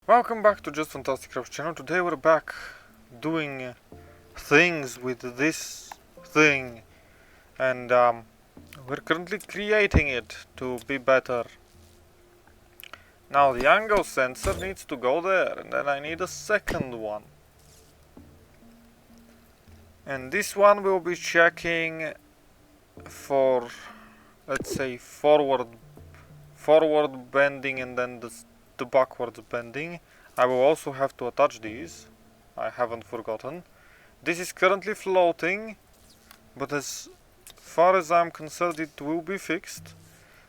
Welcome back to Just Fantastic Craft channel. Today we're back doing things with this thing, and we're currently creating it to be better. Now the angle sensor needs to go there, and then I need a second one. And this one will be checking for, let's say, forward bending and then the backwards bending. I will also have to attach these. I haven't forgotten. This is currently floating, but as far as I'm concerned it will be fixed.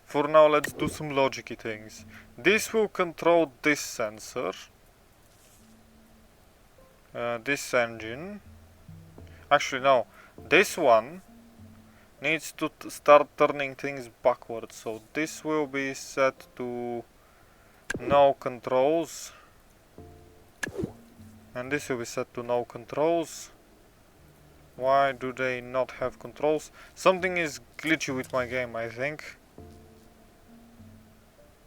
For now, let's do some logicy things. This will control this sensor, this engine. Actually no, this one needs to start turning things backwards, so this will be set to no controls, and this will be set to no controls. Why do they not have controls? Something is glitchy with my game, I think.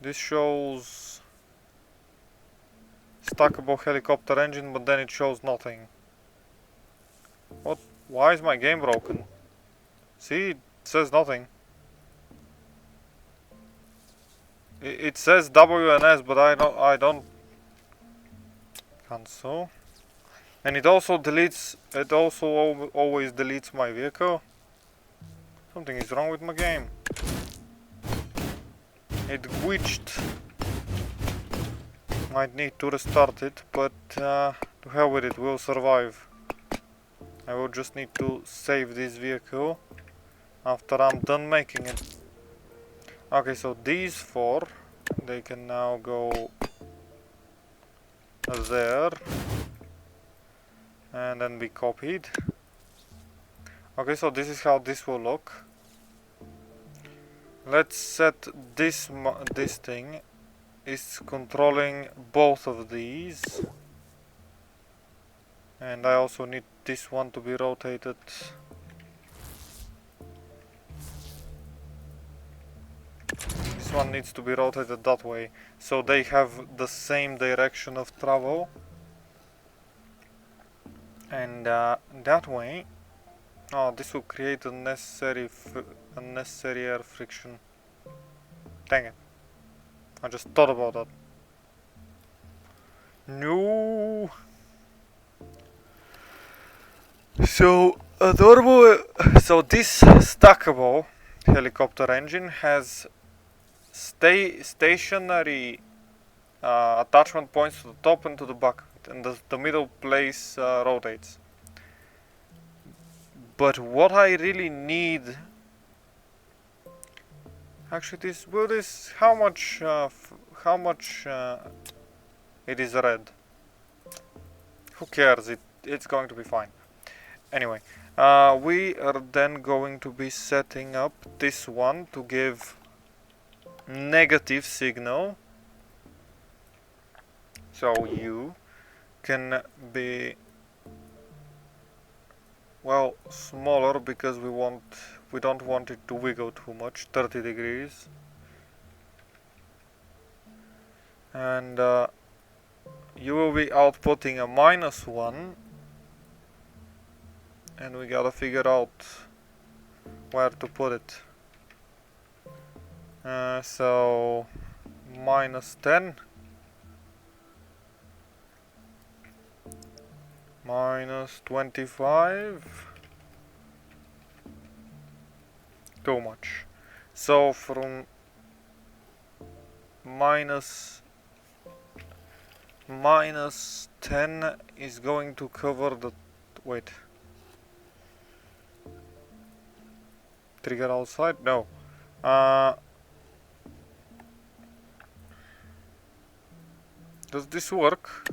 This shows stackable helicopter engine, but then it shows nothing. What? Why is my game broken? See, it says nothing. It says WNS, but I don't cancel. And it also deletes. It also always deletes my vehicle. Something is wrong with my game. It glitched. Might need to restart it, but to hell with it. We'll survive. I will just need to save this vehicle after I'm done making it. Okay, so these four, they can now go there and then be copied. Okay, so this is how this will look. Let's set this thing is controlling both of these, and I also need this one to be rotated. This one needs to be rotated that way, so they have the same direction of travel, and that way. Oh, this will create unnecessary air friction. Dang it. I just thought about that. No. So this stackable helicopter engine has stationary attachment points to the top and to the back, and the middle place rotates. But what I really need, actually, how much it is red. Who cares? It's going to be fine. Anyway, we are then going to be setting up this one to give negative signal. So you can be, well, smaller because we don't want it to wiggle too much, 30 degrees. And you will be outputting a -1, and we gotta figure out where to put it. So -10, -25, too much. So from -10 is going to cover the, wait, trigger outside? No. Does this work?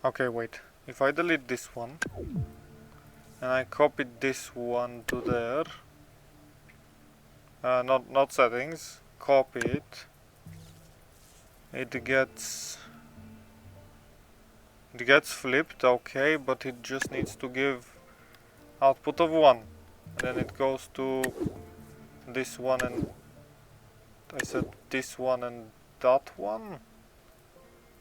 Okay, wait. If I delete this one and I copied this one to there, not settings, copy it. It gets flipped, okay, but it just needs to give output of 1, and then it goes to this one and I said this one and that one,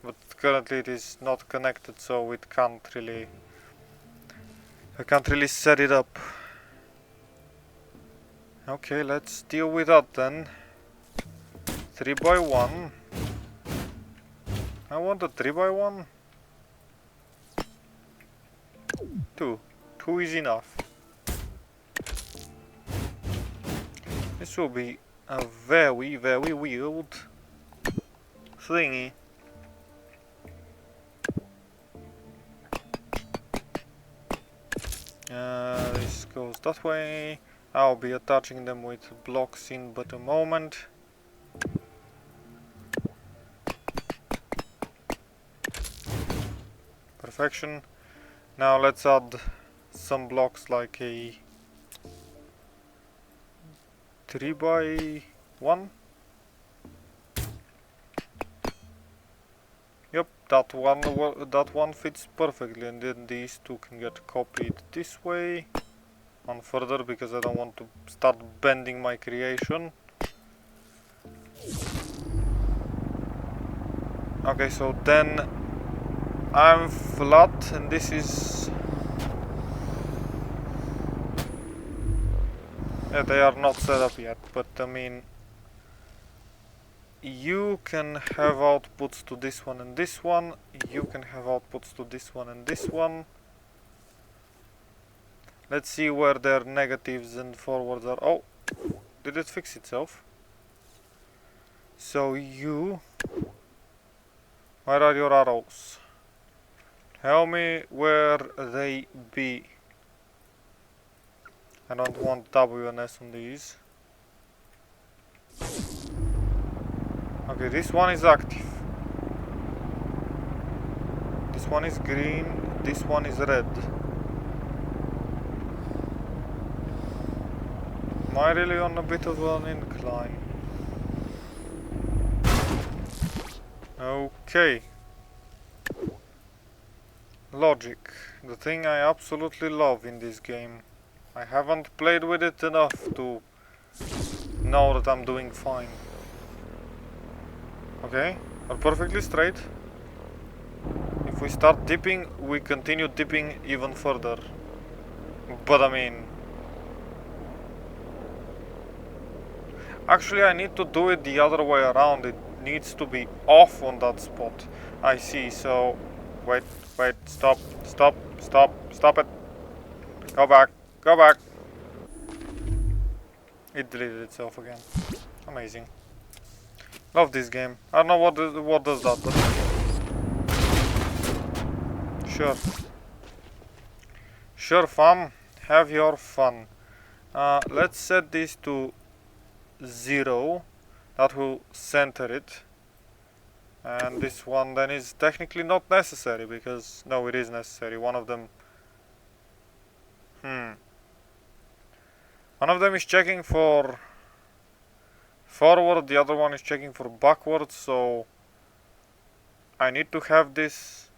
but currently it is not connected, so it can't really, I can't really set it up. Okay, let's deal with that then. 3 by 1. I want a 3 by 1. 2. 2 is enough. This will be a very, very weird thingy. This goes that way. I'll be attaching them with blocks in but a moment. Perfection. Now let's add some blocks like a 3 by 1. Yep, that one fits perfectly, and then these two can get copied this way on further because I don't want to start bending my creation. Okay, so then I'm flat and this is... Yeah, they are not set up yet, but I mean... You can have outputs to this one and this one. You can have outputs to this one and this one. Let's see where their negatives and forwards are. Oh, did it fix itself? So you... Where are your arrows? Tell me where they be. I don't want W and S on these. Okay, this one is active. This one is green. This one is red. Am I really on a bit of an incline? Okay. Logic. The thing I absolutely love in this game. I haven't played with it enough to know that I'm doing fine. Okay, we're perfectly straight. If we start dipping, we continue dipping even further. But I mean... Actually, I need to do it the other way around. It needs to be off on that spot. I see, so... Wait, stop it. Go back. It deleted itself again. Amazing. Love this game. I don't know what does that, but... Sure. Sure, fam. Have your fun. Let's set this to 0. That will center it. And this one then is technically not necessary, because... No, it is necessary. One of them... One of them is checking for... forward, the other one is checking for backwards, so... I need to have this...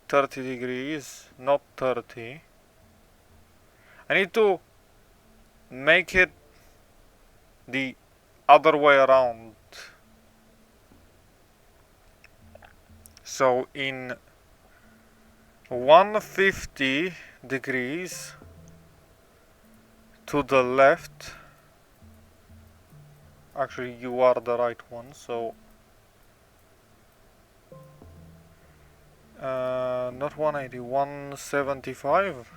30 degrees, not 30. I need to... make it... the other way around. So in 150 degrees to the left, actually you are the right one, so not 180, 175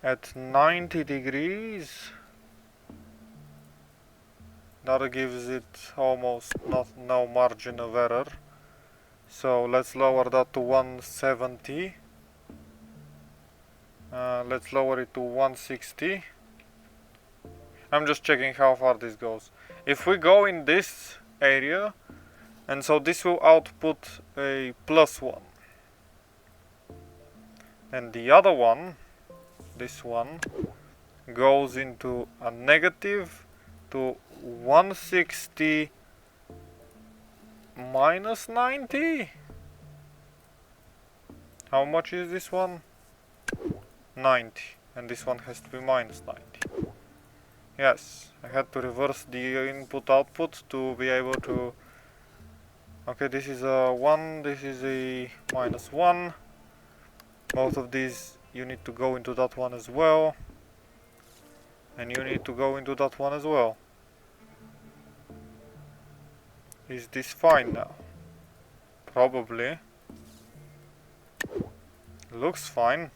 at 90 degrees. That gives it almost no margin of error. So let's lower that to 170. Let's lower it to 160. I'm just checking how far this goes. If we go in this area, and so this will output a +1. And the other one, this one, goes into a negative to 160 minus 90. How much is this one? 90, and this one has to be minus 90. Yes, I had to reverse the input-output to be able to... Okay, this is a 1, this is a minus 1. Both of these, you need to go into that one as well. And you need to go into that one as well. Is this fine now? Probably. Looks fine.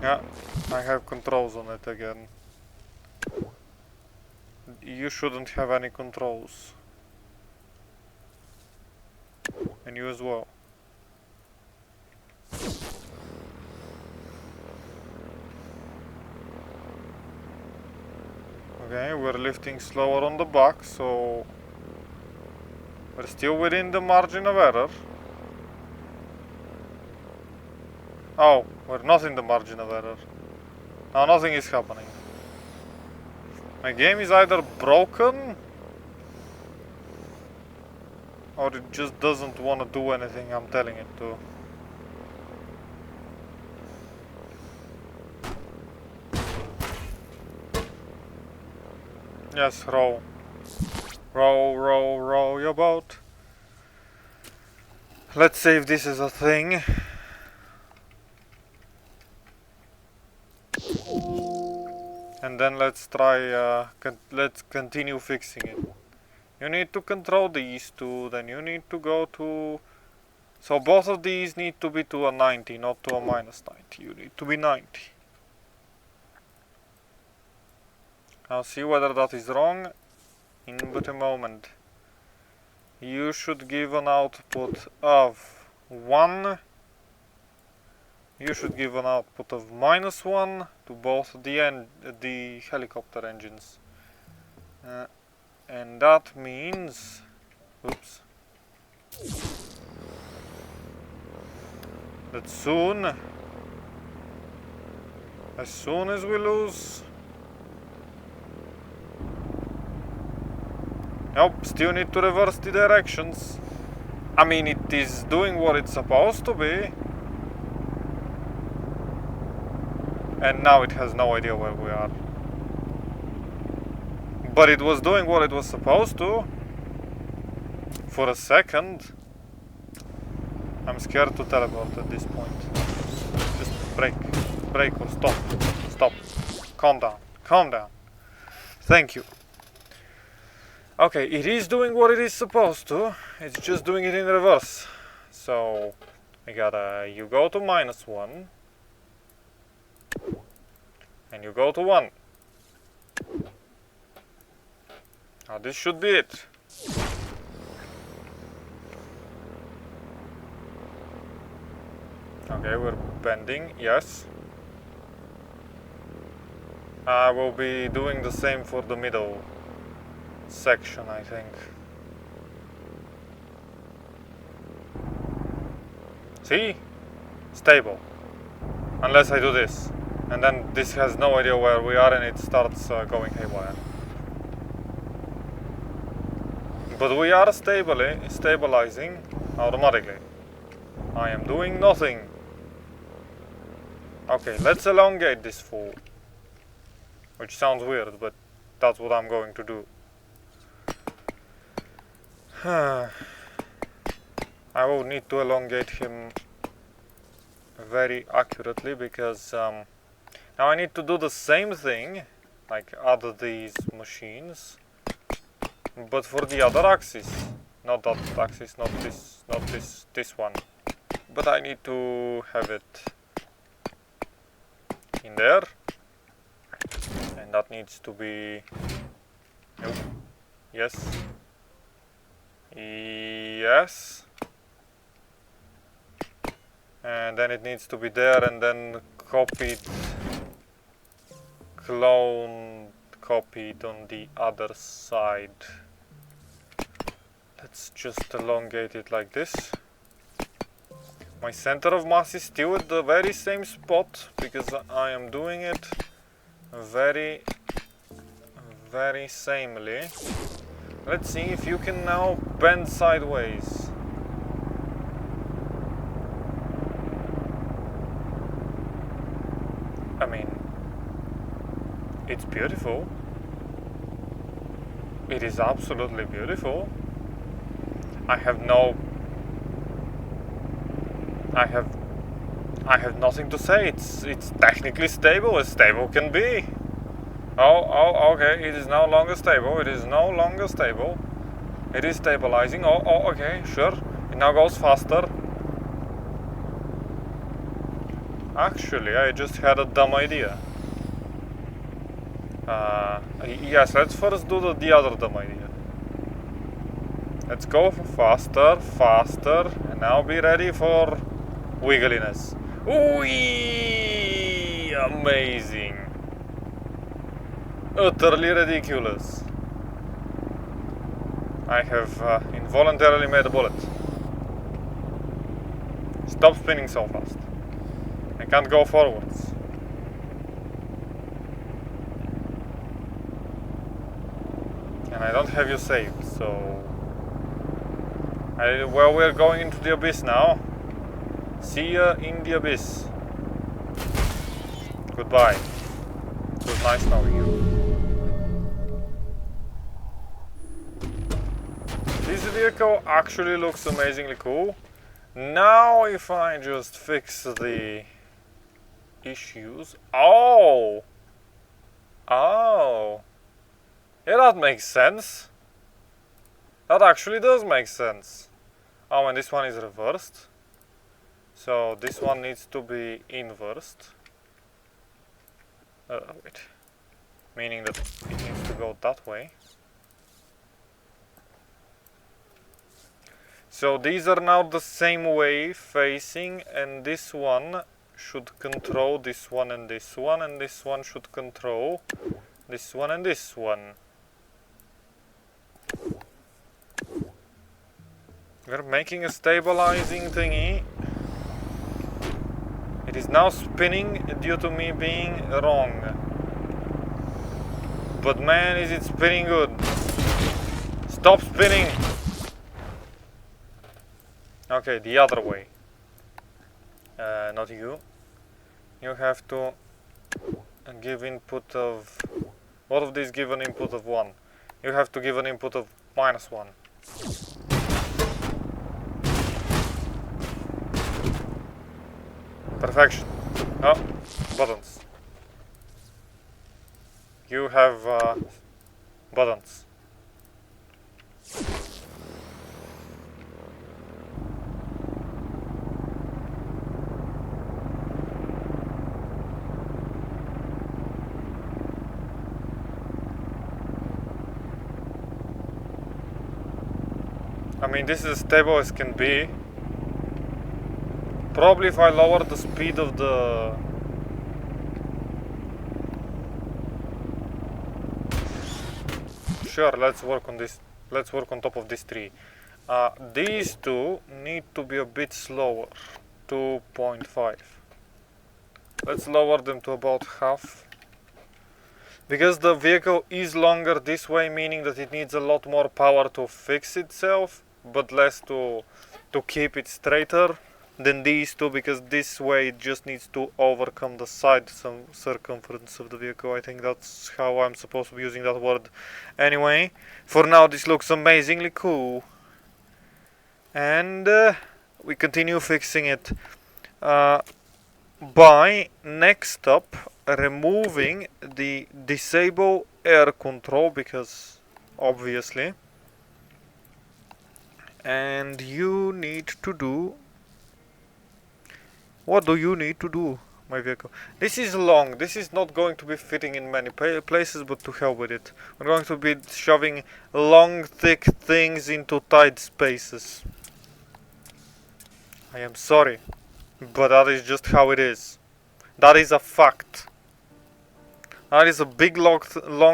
Yeah, I have controls on it again. You shouldn't have any controls. And you as well. Okay, we're lifting slower on the back, so we're still within the margin of error. Oh, we're not in the margin of error. Now nothing is happening. My game is either broken or it just doesn't want to do anything I'm telling it to. Yes, row. Row, row, row your boat. Let's see if this is a thing. And then let's try, let's continue fixing it. You need to control these two, then you need to go to... So both of these need to be to a 90, not to a minus 90. You need to be 90. I'll see whether that is wrong in but a moment. You should give an output of 1. You should give an output of -1 to both the helicopter engines. And that means... Oops. That soon... As soon as we lose... Nope, still need to reverse the directions. I mean, it is doing what it's supposed to be. And now it has no idea where we are. But it was doing what it was supposed to. For a second. I'm scared to teleport at this point. Just break. Break or stop. Stop. Calm down. Calm down. Thank you. Okay, it is doing what it is supposed to. It's just doing it in reverse. So, I gotta... You go to -1. And you go to 1. Now this should be it. Okay, we're bending, yes. I will be doing the same for the middle section, I think. See? Stable. Unless I do this. And then this has no idea where we are and it starts going haywire. But we are stabilizing automatically. I am doing nothing. Okay, let's elongate this fool. Which sounds weird, but that's what I'm going to do. I will need to elongate him very accurately because now I need to do the same thing, like add these machines, but for the other axis. Not that axis, not this, this one. But I need to have it in there. And that needs to be... Nope. Yes. Yes. And then it needs to be there and then copied, copied on the other side. Let's just elongate it like this. My center of mass is still at the very same spot because I am doing it very samely. Let's see if you can now bend sideways. It's beautiful. It is absolutely beautiful. I have nothing to say. It's technically stable, as stable can be. Oh, okay. It is no longer stable. It is no longer stable. It is stabilizing. Oh, okay, sure. It now goes faster. Actually, I just had a dumb idea. Yes, let's first do the other dumb idea. Let's go for faster, and now be ready for wiggliness. Ooh, amazing. Utterly ridiculous. I have involuntarily made a bullet. Stop spinning so fast. I can't go forwards. And I don't have you saved, so... well, we're going into the abyss now. See ya in the abyss. Goodbye. It was nice knowing you. This vehicle actually looks amazingly cool. Now if I just fix the issues... Oh! Yeah, that makes sense. That actually does make sense. Oh, and this one is reversed. So this one needs to be inversed. Wait. Meaning that it needs to go that way. So these are now the same way facing, and this one should control this one and this one, and this one should control this one and this one. We're making a stabilizing thingy. It is now spinning due to me being wrong. But man, is it spinning good. Stop spinning! Okay, the other way. Not you. You have to give input of... What of these give an input of 1? You have to give an input of -1. Perfection. Oh, buttons. You have buttons. I mean, this is as stable as can be. Probably if I lower the speed of the... Sure, let's work on this. Let's work on top of this tree. These two need to be a bit slower. 2.5. Let's lower them to about half. Because the vehicle is longer this way, meaning that it needs a lot more power to fix itself, but less to keep it straighter than these two, because this way it just needs to overcome the side circumference of the vehicle. I think that's how I'm supposed to be using that word. Anyway, for now this looks amazingly cool. And we continue fixing it by next up removing the disable air control, because obviously. And you need to do... What do you need to do, my vehicle? This is long. This is not going to be fitting in many places, but to hell with it. We're going to be shoving long, thick things into tight spaces. I am sorry, but that is just how it is. That is a fact. That is a big long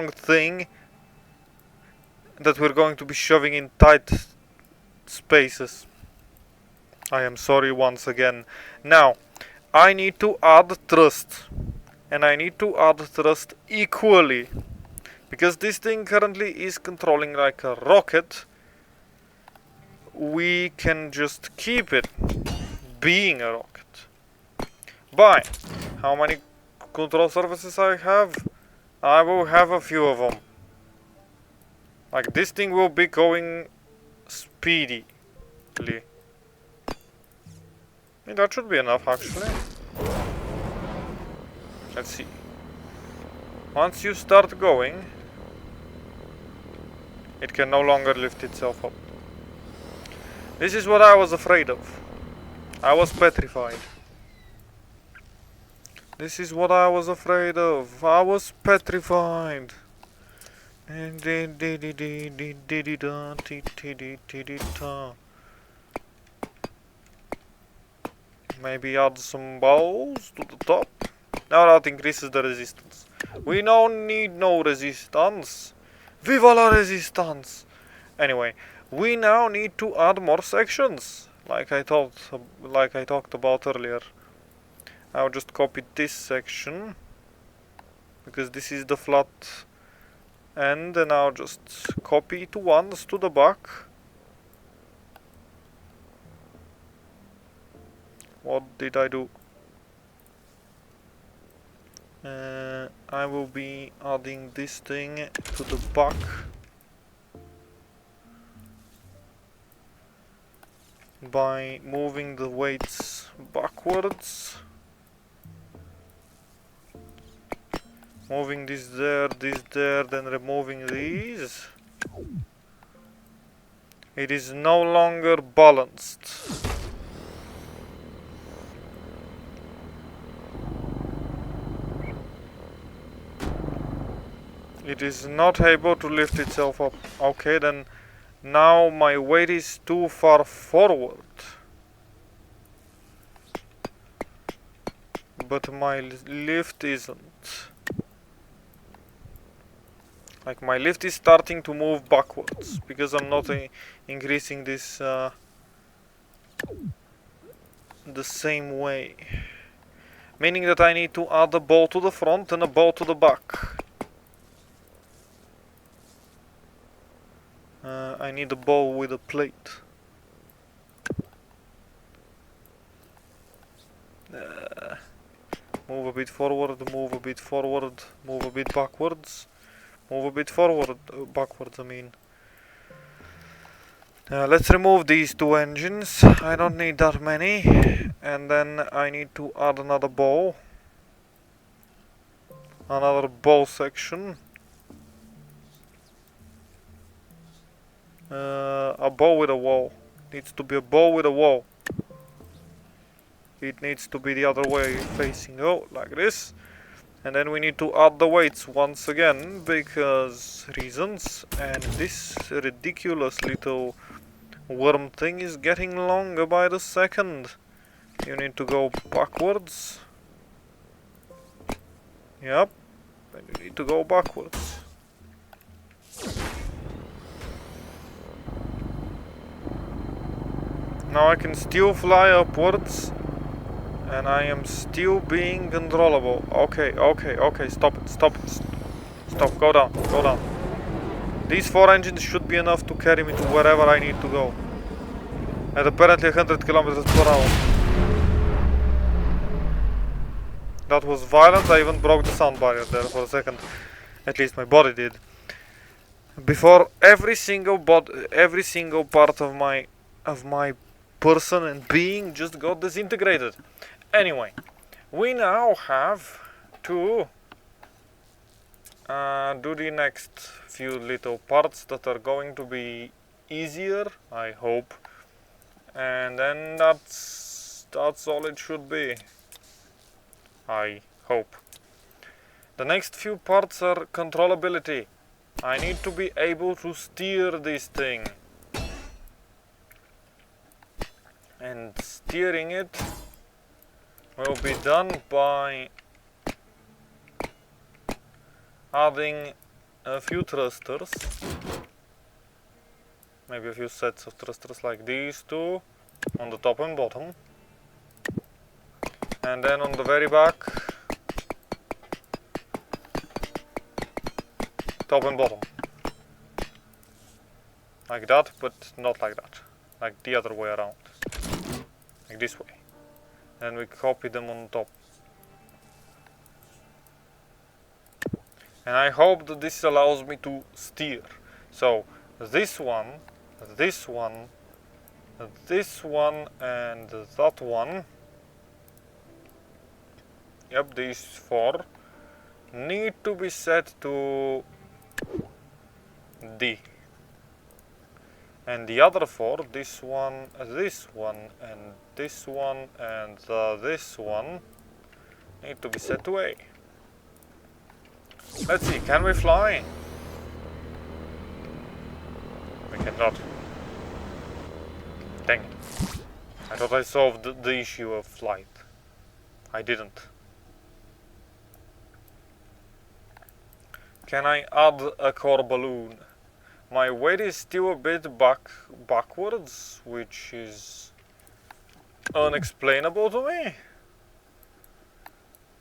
thing that we're going to be shoving in tight spaces. I am sorry once again. Now, I need to add thrust. And I need to add thrust equally. Because this thing currently is controlling like a rocket. We can just keep it being a rocket. By how many control surfaces I have? I will have a few of them. Like, this thing will be going speedily. That should be enough, actually. Let's see. Once you start going, it can no longer lift itself up. This is what I was afraid of. I was petrified. This is what I was afraid of. I was petrified. Maybe add some balls to the top. Now that increases the resistance. We don't need no resistance. Viva la resistance! Anyway, we now need to add more sections, like I talked about earlier. I'll just copy this section because this is the flat end, and I'll just copy it once to the back. What did I do? I will be adding this thing to the back. By moving the weights backwards. Moving this there, then removing these. It is no longer balanced. It is not able to lift itself up. Okay, then now my weight is too far forward. But my lift isn't. Like, my lift is starting to move backwards because I'm not increasing this the same way. Meaning that I need to add a ball to the front and a ball to the back. I need a ball with a plate. Move a bit forward, move a bit forward, move a bit backwards. Move a bit forward, backwards I mean. Let's remove these two engines. I don't need that many. And then I need to add another ball. Another ball section. A ball with a wall. Needs to be a ball with a wall. It needs to be the other way facing. Oh, like this. And then we need to add the weights once again because reasons. And this ridiculous little worm thing is getting longer by the second. You need to go backwards. Yep. And you need to go backwards. Now I can still fly upwards. And I am still being controllable. Okay, stop it. Stop, go down. These 4 engines should be enough to carry me to wherever I need to go. At apparently 100 kilometers per hour. That was violent. I even broke the sound barrier there for a second. At least my body did. Before every single part of my person and being just got disintegrated. Anyway, we now have to do the next few little parts that are going to be easier, I hope. And then that's all it should be. I hope. The next few parts are controllability. I need to be able to steer this thing. And steering it will be done by adding a few thrusters. Maybe a few sets of thrusters like these two on the top and bottom. And then on the very back, top and bottom. Like that, but not like that. Like the other way around. Like this way. And we copy them on top. And I hope that this allows me to steer. So this one, this one, this one, and that one. Yep, these 4 need to be set to D. And the other 4, this one, and this one, and this one, and this one, need to be set to A. Let's see, can we fly? We cannot. Dang it. I thought I solved the issue of flight. I didn't. Can I add a core balloon? My weight is still a bit backwards, which is unexplainable to me.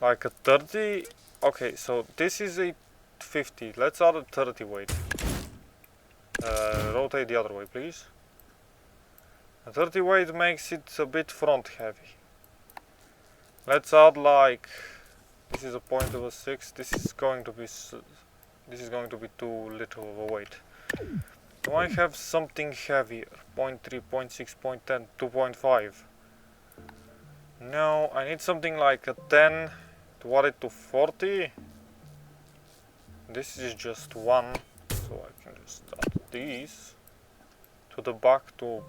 Like a 30. Okay, so this is a 50. Let's add a 30 weight. Rotate the other way, please. A 30 weight makes it a bit front heavy. Let's add like, this is a point of a 6. This is going to be too little of a weight. Do I have something heavier? 0.3, 0.6, 0.10, 2.5. No, I need something like a 10 to add it to 40. This is just 1, so I can just add these to the back to...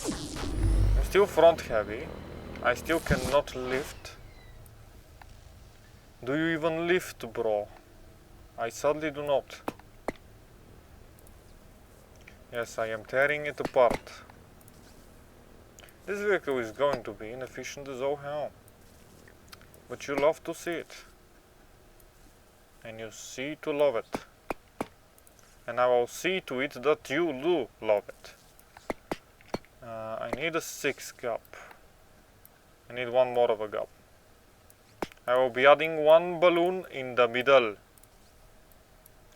I'm still front heavy. I still cannot lift. Do you even lift, bro? I sadly do not. Yes, I am tearing it apart. This vehicle is going to be inefficient as all hell. But you love to see it. And you see to love it. And I will see to it that you do love it. I need a 6 gap. I need one more of a gap. I will be adding 1 balloon in the middle.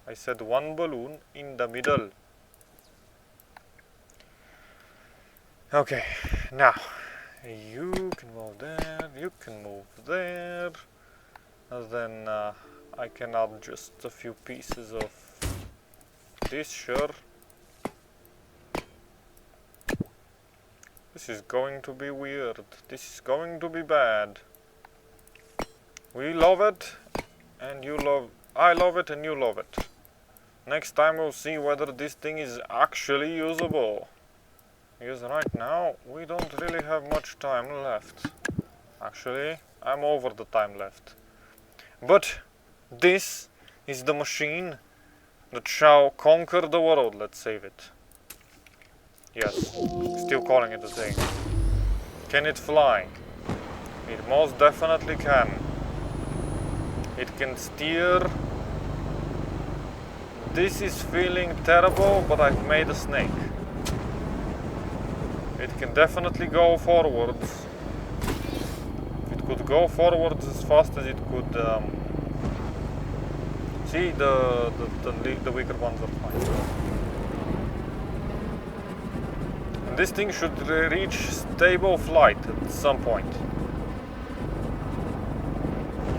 I said 1 balloon in the middle. Okay, now you can move there, you can move there, and then I can add just a few pieces of this, sure. This is going to be weird, this is going to be bad. We love it, and you love, I love it and you love it. Next time we'll see whether this thing is actually usable. Because right now, we don't really have much time left. Actually, I'm over the time left. But this is the machine that shall conquer the world. Let's save it. Yes, still calling it a thing. Can it fly? It most definitely can. It can steer. This is feeling terrible, but I've made a snake. It can definitely go forwards. It could go forwards as fast as it could. See, the weaker ones are fine. And this thing should reach stable flight at some point.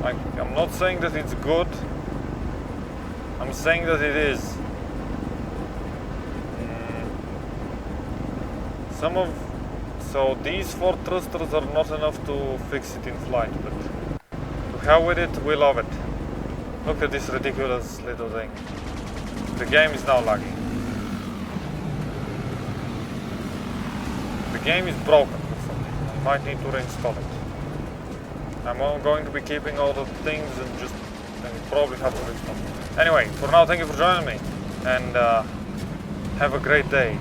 I'm not saying that it's good. I'm saying that it is. So these 4 thrusters are not enough to fix it in flight, but to hell with it, we love it. Look at this ridiculous little thing. The game is now lagging. The game is broken or something. I might need to reinstall it. I'm going to be keeping all the things and just probably have to reinstall it. Anyway, for now, thank you for joining me, and have a great day.